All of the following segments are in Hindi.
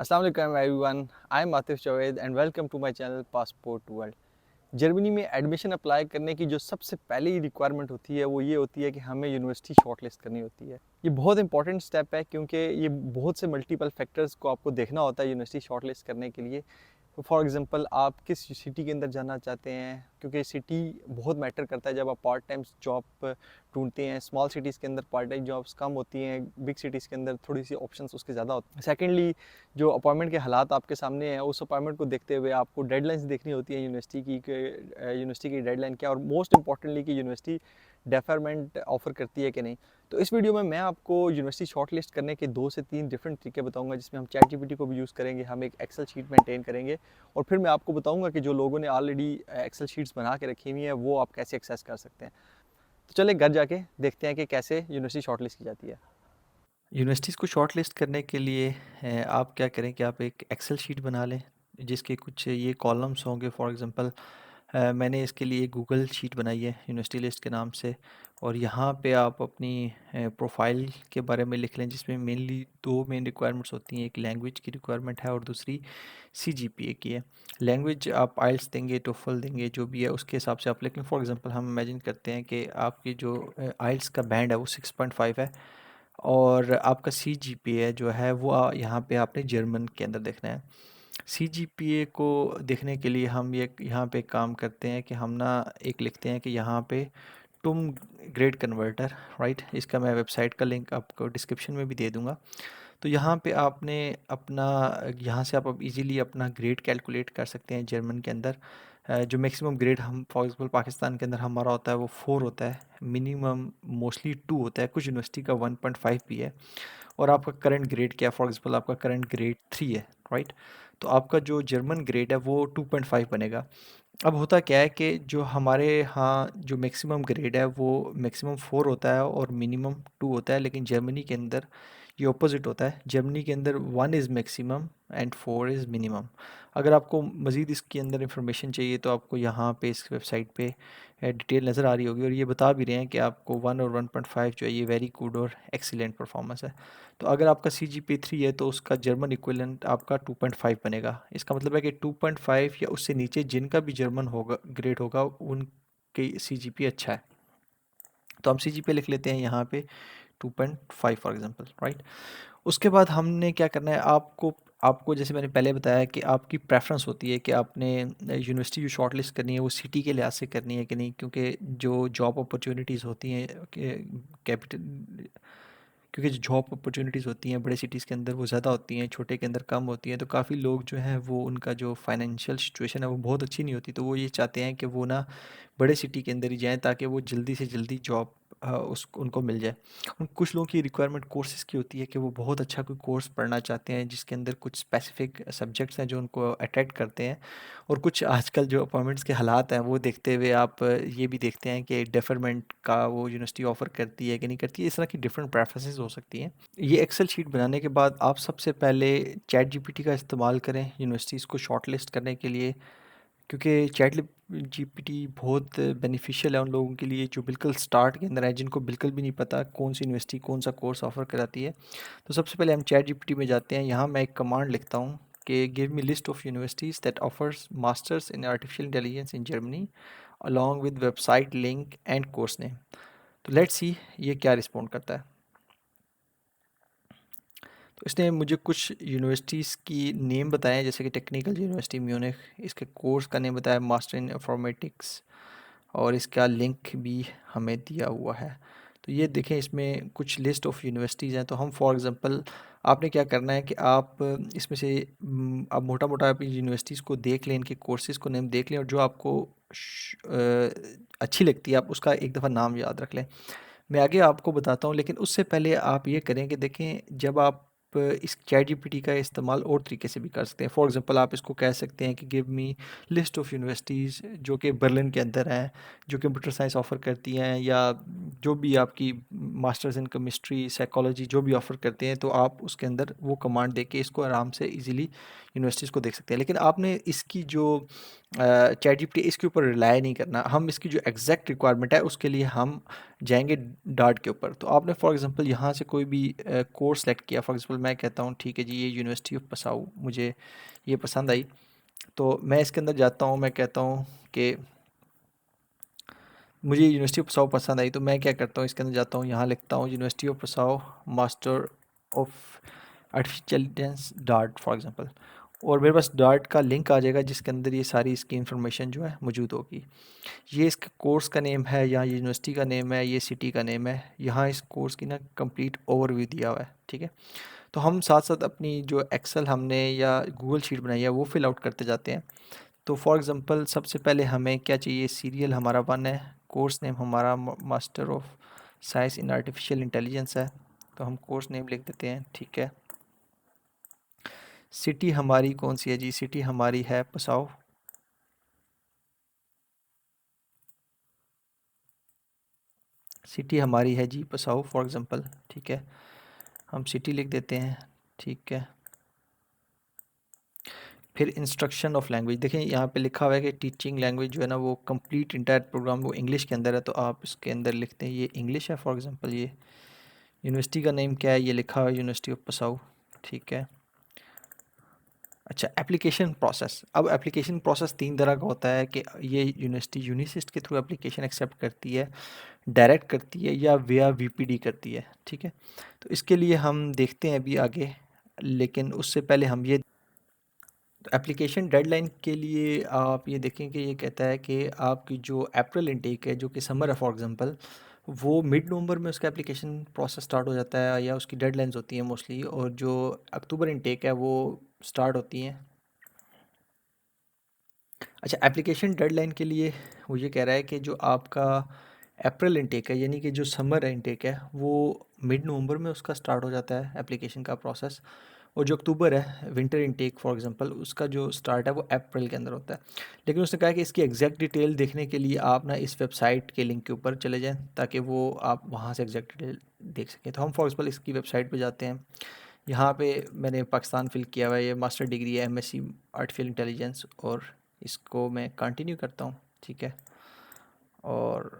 अस्सलाम वालेकुम everyone, I am Atif Javed and welcome to my channel passport world. Germany में एडमिशन अप्लाई करने की जो सबसे पहली रिक्वायरमेंट होती है वो ये होती है कि हमें यूनिवर्सिटी शॉर्टलिस्ट करनी होती है। ये बहुत इंपॉर्टेंट स्टेप है क्योंकि ये बहुत से मल्टीपल फैक्टर्स को आपको देखना होता है यूनिवर्सिटी शॉर्टलिस्ट करने के लिए। तो फॉर एग्जांपल आप किस सिटी के अंदर जाना चाहते हैं, क्योंकि सिटी बहुत मैटर करता है जब आप पार्ट टाइम जॉब ढूंढते हैं। स्मॉल सिटीज़ के अंदर पार्ट टाइम जॉब्स कम होती हैं, बिग सिटीज़ के अंदर थोड़ी सी ऑप्शंस उसके ज़्यादा होते हैं। सेकेंडली, जो अपॉइंटमेंट के हालात आपके सामने हैं उस अपॉइंटमेंट को देखते हुए आपको डेडलाइंस देखनी होती है यूनिवर्सिटी की डेडलाइन क्या, और मोस्ट इंपॉर्टेंटली कि यूनिवर्सिटी डेफरमेंट ऑफर करती है कि नहीं। तो इस वीडियो में मैं आपको यूनिवर्सिटी शॉर्टलिस्ट करने के 2 से 3 डिफरेंट तरीके बताऊंगा, जिसमें हम चैट जीपीटी को भी यूज़ करेंगे, हम एक एक्सेल शीट मेंटेन करेंगे, और फिर मैं आपको बताऊंगा कि जो लोगों ने ऑलरेडी एक्सेल शीट्स बना के रखी हुई हैं वो आप कैसे एक्सेस कर सकते हैं। तो चले घर जाके देखते हैं कि कैसे यूनिवर्सिटी शॉर्टलिस्ट की जाती है। यूनिवर्सिटीज़ को शॉर्ट लिस्ट करने के लिए आप क्या करें कि आप एक एक्सेल शीट बना लें जिसके कुछ ये कॉलम्स होंगे। फॉर एग्जांपल मैंने इसके लिए गूगल शीट बनाई है यूनिवर्सिटी लिस्ट के नाम से। और यहाँ पे आप अपनी प्रोफाइल के बारे में लिख लें, जिसमें मेनली दो मेन रिक्वायरमेंट्स होती हैं। एक लैंग्वेज की रिक्वायरमेंट है और दूसरी सीजीपीए की है। लैंग्वेज आप आइल्स देंगे, टोफल देंगे, जो भी है उसके हिसाब से आप। लेकिन फॉर एग्जांपल हम इमेजिन करते हैं कि आपकी जो आइल्स का बैंड है वो 6.5 है और आपका सीजीपीए जो है वो यहाँ पे आपने जर्मन के अंदर देखना है। सीजीपीए को देखने के लिए हम ये यहाँ पे काम करते हैं कि हम ना एक लिखते हैं कि यहाँ पे तुम ग्रेड कन्वर्टर, राइट। इसका मैं वेबसाइट का लिंक आपको डिस्क्रिप्शन में भी दे दूँगा। तो यहाँ पे आपने अपना, यहाँ से आप अब इजीली अपना ग्रेड कैलकुलेट कर सकते हैं जर्मन के अंदर। जो मैक्सिमम ग्रेड हम फॉर एग्जांपल पाकिस्तान के अंदर हमारा होता है वो 4 होता है, मिनिमम मोस्टली 2 होता है, कुछ यूनिवर्सिटी का 1.5 भी है। और आपका करंट ग्रेड क्या है, फॉर एग्जांपल आपका करंट ग्रेड 3 है, राइट। तो आपका जो जर्मन ग्रेड है वो 2.5 बनेगा। अब होता क्या है कि जो हमारे यहाँ जो मैक्सिमम ग्रेड है वो मैक्सिमम 4 होता है और मिनिमम 2 होता है, लेकिन जर्मनी के अंदर ये ऑपोजिट होता है। जर्मनी के अंदर 1 is maximum and 4 is minimum. अगर आपको मज़ीद इसके अंदर इंफॉर्मेशन चाहिए तो आपको यहाँ पे इस वेबसाइट पे डिटेल नज़र आ रही होगी, और ये बता भी रहे हैं कि आपको 1 और 1.5 जो है ये वेरी गुड और एक्सीलेंट परफॉर्मेंस है। तो अगर आपका सी जी पी 3 है तो उसका जर्मन इक्विवेलेंट आपका 2.5 बनेगा। इसका मतलब है कि 2.5 या उससे नीचे जिनका भी जर्मन होगा ग्रेड होगा उनके सी जी पी अच्छा है। तो हम सी जी पी लिख लेते हैं यहाँ पे 2.5 फॉर एग्जांपल, राइट। उसके बाद हमने क्या करना है, आपको आपको जैसे मैंने पहले बताया कि आपकी प्रेफरेंस होती है कि आपने यूनिवर्सिटी जो शॉर्टलिस्ट करनी है वो सिटी के लिहाज से करनी है कि नहीं, क्योंकि जो जॉब अपॉर्चुनिटीज़ होती हैं कैपिटल, क्योंकि जो जॉब अपॉर्चुनिटीज़ होती हैं बड़े सिटीज़ के अंदर वो ज़्यादा होती हैं, छोटे के अंदर कम होती हैं। तो काफ़ी लोग जो हैं वो उनका जो फाइनेंशियल सिचुएशन है वो बहुत अच्छी नहीं होती, तो वो ये चाहते हैं कि वो ना बड़े सिटी के अंदर ही जाएँ ताकि वो जल्दी से जल्दी जॉब उस उनको मिल जाए। कुछ लोगों की रिक्वायरमेंट कोर्सेज़ की होती है कि वो बहुत अच्छा कोई कोर्स पढ़ना चाहते हैं जिसके अंदर कुछ स्पेसिफ़िक सब्जेक्ट्स हैं जो उनको अट्रैक्ट करते हैं। और कुछ आजकल जो अपॉइंटमेंट्स के हालात हैं वो देखते हुए आप ये भी देखते हैं कि डेफरमेंट का वो यूनिवर्सिटी ऑफ़र करती है कि नहीं करती है। इस तरह की डिफरेंट प्रेफरेंसेस हो सकती हैं। ये एक्सेल शीट बनाने के बाद आप सबसे पहले चैट जीपीटी का इस्तेमाल करें यूनिवर्सिटीज़ को शॉर्टलिस्ट करने के लिए, क्योंकि चैट जीपीटी बहुत बेनिफिशियल है उन लोगों के लिए जो बिल्कुल स्टार्ट के अंदर है, जिनको बिल्कुल भी नहीं पता कौन सी यूनिवर्सिटी कौन सा कोर्स ऑफ़र कराती है। तो सबसे पहले हम चैट जीपीटी में जाते हैं। यहाँ मैं एक कमांड लिखता हूँ कि give me list of universities that offers masters in artificial intelligence in Germany along with website link and course name. तो लेट्स सी ये क्या रिस्पॉन्ड करता है। तो इसने मुझे कुछ यूनिवर्सिटीज़ की नेम बताए हैं, जैसे कि टेक्निकल यूनिवर्सिटी म्यूनिख, इसके कोर्स का नेम बताया मास्टर इन इंफॉर्मेटिक्स, और इसका लिंक भी हमें दिया हुआ है। तो ये देखें इसमें कुछ लिस्ट ऑफ यूनिवर्सिटीज़ हैं। तो हम फॉर एग्जांपल आपने क्या करना है कि आप इसमें से आप मोटा मोटा आप यूनिवर्सिटीज़ को देख लें, इनके कोर्सेज़ को नेम देख लें, और जो आपको अच्छी लगती है आप उसका एक दफ़ा नाम याद रख लें। मैं आगे आपको बताता हूँ, लेकिन उससे पहले आप ये करें कि देखें जब आप इस चैट जीपीटी का इस्तेमाल और तरीके से भी कर सकते हैं। फॉर एग्जांपल आप इसको कह सकते हैं कि give me list of universities जो कि बर्लिन के अंदर हैं, जो कंप्यूटर साइंस ऑफ़र करती हैं, या जो भी आपकी मास्टर्स इन केमिस्ट्री, साइकोलॉजी जो भी ऑफ़र करते हैं, तो आप उसके अंदर वो कमांड देके इसको आराम से इजीली यूनिवर्सिटीज़ को देख सकते हैं। लेकिन आपने इसकी जो चैट जीपीटी, इसके ऊपर रिलाय नहीं करना। हम इसकी जो एग्जैक्ट रिक्वायरमेंट है उसके लिए हम जाएंगे डार्ट के ऊपर। तो आपने फॉर एग्जांपल यहाँ से कोई भी कोर्स सेलेक्ट किया। फॉर एग्जांपल मैं कहता हूँ ठीक है जी, ये यूनिवर्सिटी ऑफ पसाऊ मुझे ये पसंद आई, तो मैं इसके अंदर जाता हूँ। मैं कहता हूँ कि मुझे यूनिवर्सिटी ऑफ पसाओ पसंद आई, तो मैं क्या करता हूँ, इसके अंदर जाता हूँ, यहाँ लिखता हूँ university of Passau master of artificial intelligence dart for example, और मेरे पास डार्ट का लिंक आ जाएगा जिसके अंदर ये सारी इसकी इन्फॉर्मेशन जो है मौजूद होगी। ये इसका कोर्स का नेम है, यहाँ यूनिवर्सिटी का नेम है, ये सिटी का नेम है, यहाँ इस कोर्स की ना कंप्लीट ओवरव्यू दिया हुआ है। ठीक है, तो हम साथ साथ अपनी जो एक्सेल हमने या गूगल शीट बनाई है वो फिल आउट करते जाते हैं। तो फॉर एग्ज़ाम्पल सबसे पहले हमें क्या चाहिए, सीरियल हमारा 1 है, कोर्स नेम हमारा master of science in artificial intelligence है, तो हम कोर्स नेम लिख देते हैं। ठीक है, सिटी हमारी कौन सी है जी, सिटी हमारी है पसाओ। सिटी हमारी है जी पसाओ फॉर एग्ज़ाम्पल। ठीक है, हम सिटी लिख देते हैं। ठीक है, फिर इंस्ट्रक्शन ऑफ लैंग्वेज, देखें यहाँ पे लिखा हुआ है कि टीचिंग लैंग्वेज जो है ना वो कंप्लीट इंटायर प्रोग्राम वो इंग्लिश के अंदर है, तो आप इसके अंदर लिखते हैं ये इंग्लिश है। फॉर एग्जांपल ये यूनिवर्सिटी का नेम क्या है, ये लिखा हुआ है यूनिवर्सिटी ऑफ पसाऊ। ठीक है, अच्छा एप्लीकेशन प्रोसेस। अब एप्लीकेशन प्रोसेस 3 तरह का होता है कि ये यूनिवर्सिटी यूनिसिस्ट के थ्रू एप्लीकेशन एक्सेप्ट करती है, डायरेक्ट करती है, या विया वीपीडी करती है। ठीक है, तो इसके लिए हम देखते हैं अभी आगे, लेकिन उससे पहले हम ये एप्लीकेशन डेडलाइन के लिए आप ये देखें कि ये कहता है कि आपकी जो अप्रैल इनटेक है, जो कि समर है फॉर एग्जांपल, वो मिड नवंबर में उसका एप्लीकेशन प्रोसेस स्टार्ट हो जाता है या उसकी डेडलाइंस होती हैं मोस्टली, और जो अक्टूबर इनटेक है वो स्टार्ट होती हैं। अच्छा, एप्लीकेशन डेडलाइन के लिए वो ये कह रहा है कि जो आपका अप्रैल इनटेक है, यानी कि जो समर इनटेक है, वो मिड नवंबर में उसका स्टार्ट हो जाता है एप्लीकेशन का प्रोसेस, और जो अक्टूबर है विंटर इनटेक फॉर एग्जांपल, उसका जो स्टार्ट है वो अप्रैल के अंदर होता है। लेकिन उसने कहा कि इसकी एग्जैक्ट डिटेल देखने के लिए आप ना इस वेबसाइट के लिंक के ऊपर चले जाएं, ताकि वो आप वहाँ से एग्जैक्ट डिटेल देख सकें। तो हम फॉर एग्जांपल इसकी वेबसाइट पे जाते हैं। यहाँ पे मैंने पाकिस्तान फिल किया हुआ है, ये मास्टर डिग्री है एमएससी आर्टिफिशियल इंटेलिजेंस, और इसको मैं कंटिन्यू करता हूँ। ठीक है, और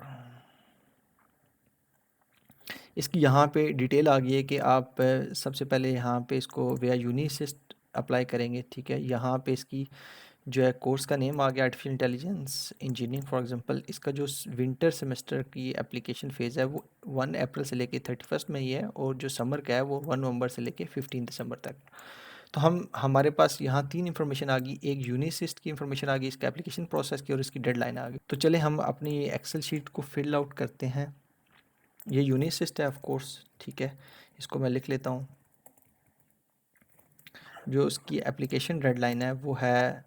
इसकी यहाँ पे डिटेल आ गई है कि आप सबसे पहले यहाँ पे इसको वेया यूनिसिस्ट अप्लाई करेंगे। ठीक है, यहाँ पे इसकी जो है कोर्स का नेम आ गया artificial intelligence engineering for example. इसका जो विंटर सेमेस्टर की एप्लीकेशन फ़ेज़ है वो 1 अप्रैल से लेके 31 मई है, और जो समर का है वो 1 नवंबर से लेके 15 दिसंबर तक। तो हम हमारे पास यहाँ 3 इन्फॉर्मेशन आ गई, एक यूनिसिस्ट की इन्फॉर्मेशन आ गई, इसका एप्लीकेशन प्रोसेस की, और इसकी डेडलाइन आ गई। तो चले हम अपनी एक्सेल शीट को फिल आउट करते हैं। ये यूनिसिस्ट है ऑफ कोर्स। ठीक है, इसको मैं लिख लेता हूँ। जो उसकी एप्लीकेशन डेडलाइन है वो है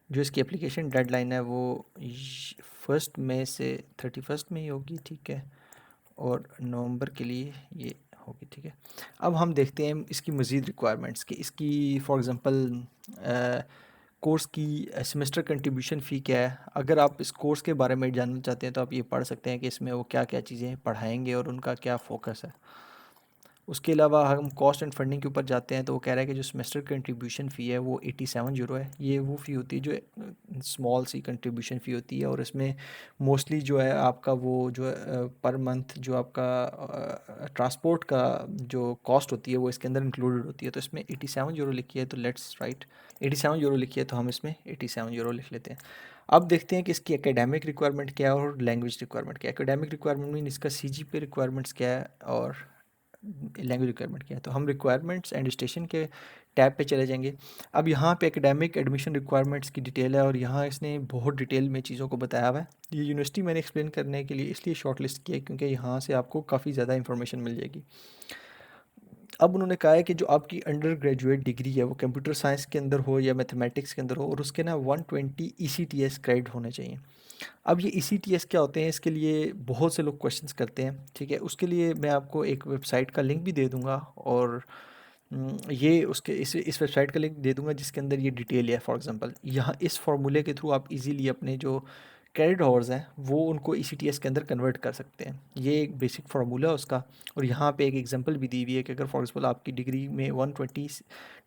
जो इसकी एप्लीकेशन डेडलाइन है वो 1 मई से 31 मई होगी। ठीक है, और नवंबर के लिए ये होगी। ठीक है, अब हम देखते हैं इसकी मज़ीद रिक्वायरमेंट्स कि इसकी फॉर एग्ज़ाम्पल कोर्स की सेमेस्टर कंट्रीब्यूशन फ़ी क्या है। अगर आप इस कोर्स के बारे में जानना चाहते हैं तो आप ये पढ़ सकते हैं कि इसमें वो क्या क्या चीज़ें पढ़ाएंगे और उनका क्या फ़ोकस है। उसके अलावा हम कॉस्ट एंड फंडिंग के ऊपर जाते हैं, तो वो कह रहा है कि जो सेमेस्टर कंट्रीब्यूशन फ़ी है वो 87 यूरो है। ये वो फ़ी होती है जो स्मॉल सी कंट्रीब्यूशन फ़ी होती है, और इसमें मोस्टली जो है आपका वो जो पर मंथ जो आपका ट्रांसपोर्ट का जो कॉस्ट होती है वो इसके अंदर इंक्लूडेड होती है। तो इसमें 87 यूरो लिखी है, तो लेट्स राइट 87 यूरो लिखी है, तो हम इसमें 87 यूरो लिख लेते हैं। अब देखते हैं कि इसकी एकेडमिक रिक्वायरमेंट क्या है और लैंग्वेज रिक्वायरमेंट क्या है। एकेडमिक रिक्वायरमेंट मीन इसका सीजीपीए रिक्वायरमेंट्स क्या है और लैंग्वेज रिक्वायरमेंट क्या है। तो हम रिक्वायरमेंट्स एंड स्टेशन के टैब पे चले जाएंगे। अब यहाँ पे एकेडमिक एडमिशन रिक्वायरमेंट्स की डिटेल है, और यहाँ इसने बहुत डिटेल में चीज़ों को बताया हुआ है। ये यूनिवर्सिटी मैंने एक्सप्लेन करने के लिए इसलिए शॉर्ट लिस्ट किया है क्योंकि यहाँ से आपको काफ़ी ज़्यादा इंफॉर्मेशन मिल जाएगी। अब उन्होंने कहा है कि जो आपकी अंडर ग्रेजुएट डिग्री है वो कंप्यूटर साइंस के अंदर हो या मैथमेटिक्स के अंदर हो, और उसके ना 120 ECTS क्रेडिट होने चाहिए। अब ये ECTS क्या होते हैं, इसके लिए बहुत से लोग क्वेश्चंस करते हैं। ठीक है, उसके लिए मैं आपको एक वेबसाइट का लिंक भी दे दूंगा, और ये उसके इस वेबसाइट का लिंक दे दूंगा जिसके अंदर ये डिटेल है। फॉर एग्जांपल यहाँ इस फार्मूले के थ्रू आप इजीली अपने जो क्रेडिट आवर्स हैं वो उनको ईसीटीएस के अंदर कन्वर्ट कर सकते हैं। ये एक बेसिक फार्मूला है उसका। और यहाँ पे एक एग्जांपल भी दी हुई है कि अगर फॉर एग्जांपल आपकी डिग्री में 120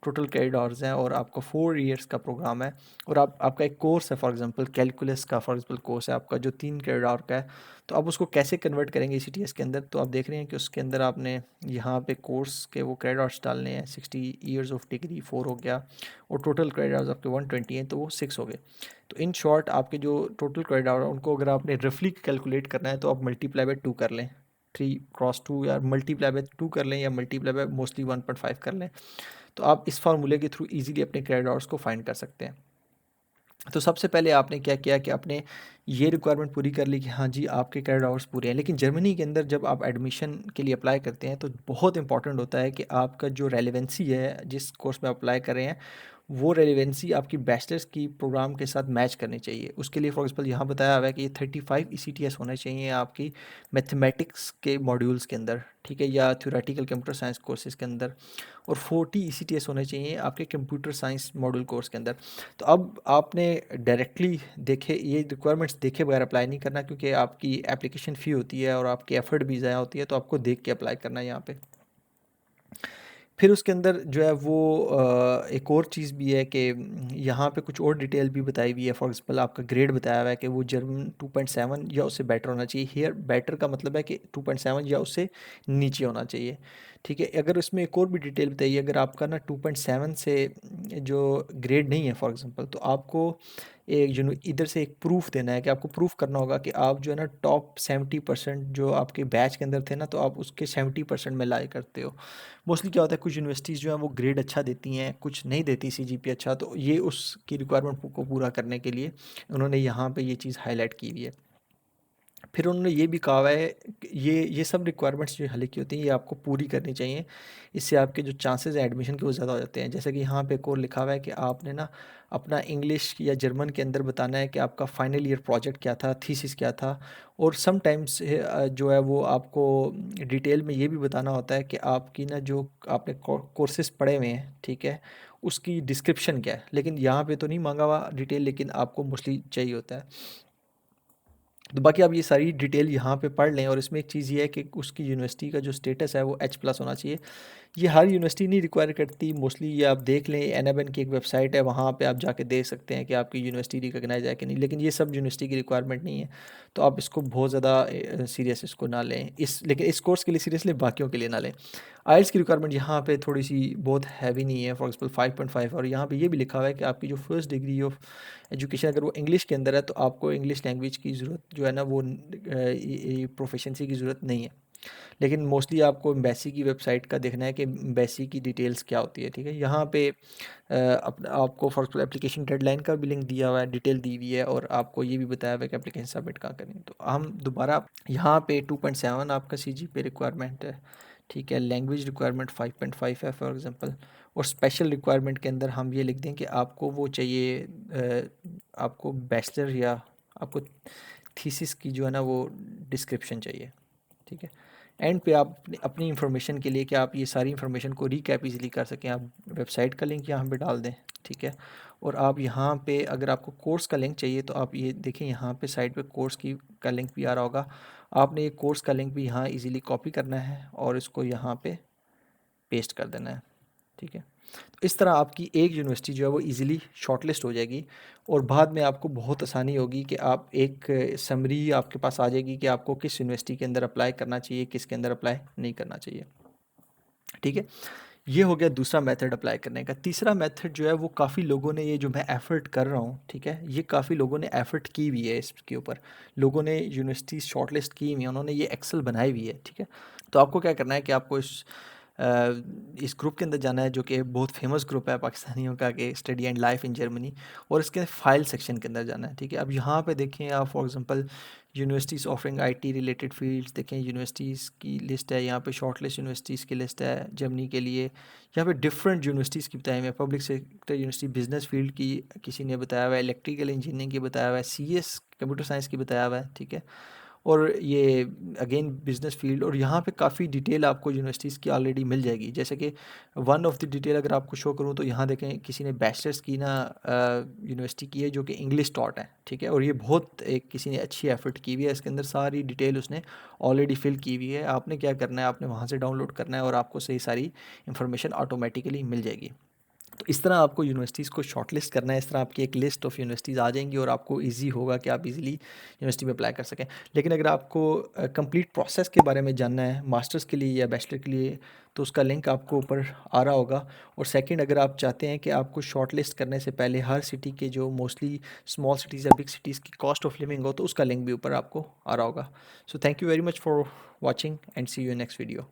टोटल क्रेडिट आवर्स हैं और आपका 4 इयर्स का प्रोग्राम है, और आपका एक कोर्स है फॉर एग्जांपल कैलकुलस का फॉर एग्जांपल कोर्स है आपका जो 3 क्रेडिट आवर का है, तो आप उसको कैसे कन्वर्ट करेंगे ईसीटीएस के अंदर। तो आप देख रहे हैं कि उसके अंदर आपने यहाँ पे कोर्स के वो क्रेडिट आवर्स डालने हैं। 60 इयर्स ऑफ डिग्री 4 हो गया, और टोटल क्रेडिट आवर्स आपके 120 हैं तो वो 6 हो गए। तो इन शॉर्ट आपके जो टोटल क्रेडिट आवर उनको अगर आपने रफली कैलकुलेट करना है तो आप मल्टीप्लाई बाय 2 कर लें, 3 क्रॉस 2, या मल्टीप्लाई बाय 2 कर लें, या मल्टीप्लाई बाय मोस्टली 1.5 कर लें। तो आप इस फार्मूले के थ्रू इजीली अपने क्रेडिट आवर्स को फाइंड कर सकते हैं। तो सबसे पहले आपने क्या किया कि आपने ये रिक्वायरमेंट पूरी कर ली कि हाँ जी आपके क्रेडिट आवर्स पूरे हैं। लेकिन जर्मनी के अंदर जब आप एडमिशन के लिए अप्लाई करते हैं तो बहुत इंपॉर्टेंट होता है कि आपका जो रेलेवेंसी है जिस कोर्स में अप्लाई कर रहे हैं वो रेलेवेंसी आपकी बैचलर्स की प्रोग्राम के साथ मैच करनी चाहिए। उसके लिए फॉर एग्जाम्पल यहाँ बताया हुआ है कि ये 35 ECTS होने चाहिए आपकी मैथमेटिक्स के मॉड्यूल्स के अंदर, ठीक है, या थ्योरेटिकल कंप्यूटर साइंस कोर्सेज के अंदर, और 40 ECTS होने चाहिए आपके कंप्यूटर साइंस मॉड्यूल कोर्स के अंदर। तो अब आपने डायरेक्टली देखे ये रिक्वायरमेंट्स देखे बगैर अप्लाई नहीं करना, क्योंकि आपकी एप्लीकेशन फ़ी होती है और आपकी एफर्ट भी ज़ाया होती है, तो आपको देख के अप्लाई करना है यहाँ पे। फिर उसके अंदर जो है वो एक और चीज़ भी है कि यहाँ पे कुछ और डिटेल भी बताई हुई है। फॉर एग्जांपल आपका ग्रेड बताया हुआ है कि वो जर्मन 2.7 या उससे बेटर होना चाहिए। हियर बेटर का मतलब है कि 2.7 या उससे नीचे होना चाहिए, ठीक है। अगर उसमें एक और भी डिटेल बताइए, अगर आपका ना 2.7 से जो ग्रेड नहीं है फॉर एग्जांपल, तो आपको एक इधर से एक प्रूफ देना है कि आपको प्रूफ करना होगा कि आप जो है ना टॉप 70% जो आपके बैच के अंदर थे ना, तो आप उसके 70% में लाई करते हो। मोस्टली क्या होता है कुछ यूनिवर्सिटीज़ जो हैं वो ग्रेड अच्छा देती हैं, कुछ नहीं देती सीजीपी अच्छा, तो ये उसकी रिक्वायरमेंट को पूरा करने के लिए उन्होंने यहाँ पे ये चीज़ हाईलाइट की हुई है। फिर उन्होंने ये भी कहा हुआ है कि ये सब रिक्वायरमेंट्स जो हल की होती हैं ये आपको पूरी करनी चाहिए। इससे आपके जो चांसेस हैं एडमिशन के वो ज़्यादा हो जाते हैं। जैसे कि यहाँ पे एक और लिखा हुआ है कि आपने ना अपना इंग्लिश या जर्मन के अंदर बताना है कि आपका फाइनल ईयर प्रोजेक्ट क्या था, थीसिस क्या था। और समटाइम्स जो है वो आपको डिटेल में ये भी बताना होता है कि आपकी ना जो आपने कोर्सेज पढ़े हुए हैं, ठीक है, उसकी डिस्क्रिप्शन क्या है। लेकिन यहाँ पे तो नहीं मांगा हुआ डिटेल, लेकिन आपको मोस्टली चाहिए होता है। तो बाकी आप ये सारी डिटेल यहाँ पे पढ़ लें। और इसमें एक चीज़ ये है कि उसकी यूनिवर्सिटी का जो स्टेटस है वो H+ होना चाहिए। ये हर यूनिवर्सिटी नहीं रिक्वायर करती, मोस्टली ये आप देख लें एनएबएन की एक वेबसाइट है, वहाँ पे आप जाके देख सकते हैं कि आपकी यूनिवर्सिटी रिकॉग्नाइज है कि नहीं। लेकिन ये सब यूनिवर्सिटी की रिक्वायरमेंट नहीं है, तो आप इसको बहुत ज़्यादा सीरियस इसको ना लें। लेकिन इस कोर्स के लिए सीरियस लें, बाकियों के लिए ना लें। आइल्स की रिक्वायरमेंट यहाँ पे थोड़ी सी बहुत हैवी नहीं है, फॉर एग्जाम्पल 5.5। और यहाँ पे ये भी लिखा हुआ है कि आपकी जो फर्स्ट डिग्री ऑफ एजुकेशन अगर वो इंग्लिश के अंदर है तो आपको इंग्लिश लैंग्वेज की ज़रूरत जो है ना वो प्रोफिशेंसी की ज़रूरत नहीं है। लेकिन मोस्टली आपको एम्बेसी की वेबसाइट का देखना है कि एम्बेसी की डिटेल्स क्या होती है, ठीक है। यहाँ पे अपना आपको फॉर एग्जाम्पल एप्लीकेशन डेडलाइन का भी लिंक दिया हुआ है, डिटेल दी हुई है, और आपको ये भी बताया हुआ है कि एप्लीकेशन सबमिट कहाँ करनी है। तो हम दोबारा यहाँ पे 2.7 आपका CGPA रिक्वायरमेंट है, ठीक है। लैंग्वेज रिक्वायरमेंट 5.5 है फॉर एग्जांपल। और स्पेशल रिक्वायरमेंट के अंदर हम ये लिख दें कि आपको वो चाहिए आपको बैचलर या आपको थीसिस की जो है ना वो डिस्क्रिप्शन चाहिए, ठीक है। एंड पे आप अपनी इन्फॉर्मेशन के लिए कि आप ये सारी इन्फॉर्मेशन को रीकैप इजीली कर सकें, आप वेबसाइट का लिंक यहाँ पे डाल दें, ठीक है। और आप यहाँ पे अगर आपको कोर्स का लिंक चाहिए तो आप ये देखें यहाँ पे साइड पे कोर्स की का लिंक भी आ रहा होगा। आपने ये कोर्स का लिंक भी यहाँ इजीली कॉपी करना है और इसको यहाँ पे पेस्ट कर देना है, ठीक है। तो इस तरह आपकी एक यूनिवर्सिटी जो है वो इजीली शॉर्टलिस्ट हो जाएगी, और बाद में आपको बहुत आसानी होगी कि आप एक समरी आपके पास आ जाएगी कि आपको किस यूनिवर्सिटी के अंदर अप्लाई करना चाहिए, किसके अंदर अप्लाई नहीं करना चाहिए, ठीक है। ये हो गया दूसरा मेथड अप्लाई करने का। तीसरा मेथड जो है वो काफ़ी लोगों ने, ये जो मैं एफ़र्ट कर रहा हूँ, ठीक है, ये काफ़ी लोगों ने एफ़र्ट की हुई है इसके ऊपर। लोगों ने यूनिवर्सिटी शॉर्टलिस्ट की हुई है, उन्होंने ये एक्सेल बनाई हुई है, ठीक है। तो आपको क्या करना है कि आपको अ, इस ग्रुप के अंदर जाना है जो कि बहुत फेमस ग्रुप है पाकिस्तानियों का, कि study and life in Germany, और इसके फाइल सेक्शन के अंदर जाना है, ठीक है। अब यहाँ पे देखें आप for example universities offering IT related fields, देखें यूनिवर्सिटीज़ की लिस्ट है, यहाँ पे शॉर्टलिस्ट यूनिवर्सिटीज़ की लिस्ट है जर्मनी के लिए। यहाँ पे डिफरेंट यूनिवर्सिटीज़ की बताई हुई है, public sector university business field की किसी ने बताया हुआ है, इलेक्ट्रिकल इंजीनियरिंग की बताया हुआ है, CS कंप्यूटर साइंस की बताया हुआ है, ठीक है। और ये अगेन बिजनेस फील्ड, और यहाँ पे काफ़ी डिटेल आपको यूनिवर्सिटीज़ की ऑलरेडी मिल जाएगी। जैसे कि वन ऑफ द डिटेल अगर आपको शो करूँ तो यहाँ देखें किसी ने बैचलर्स की ना यूनिवर्सिटी की है जो कि इंग्लिश टॉट है, ठीक है, और ये बहुत एक किसी ने अच्छी एफर्ट की हुई है, इसके अंदर सारी डिटेल उसने ऑलरेडी फिल की हुई है। आपने क्या करना है, आपने वहाँ से डाउनलोड करना है और आपको सही सारी इंफॉर्मेशन ऑटोमेटिकली मिल जाएगी। तो इस तरह आपको यूनिवर्सिटीज़ को शॉर्टलिस्ट करना है, इस तरह आपकी एक लिस्ट ऑफ यूनिवर्सिटीज़ आ जाएंगी और आपको इजी होगा कि आप इजीली यूनिवर्सिटी में अप्लाई कर सकें। लेकिन अगर आपको कंप्लीट प्रोसेस के बारे में जानना है मास्टर्स के लिए या बैचलर के लिए, तो उसका लिंक आपको ऊपर आ रहा होगा। और सेकंड, अगर आप चाहते हैं कि आपको शॉर्टलिस्ट करने से पहले हर सिटी के जो मोस्टली स्मॉल सिटीज़ या बिग सिटीज़ की कॉस्ट ऑफ लिविंग हो, तो उसका लिंक भी ऊपर आपको आ रहा होगा। So thank you very much for watching and see you in next video.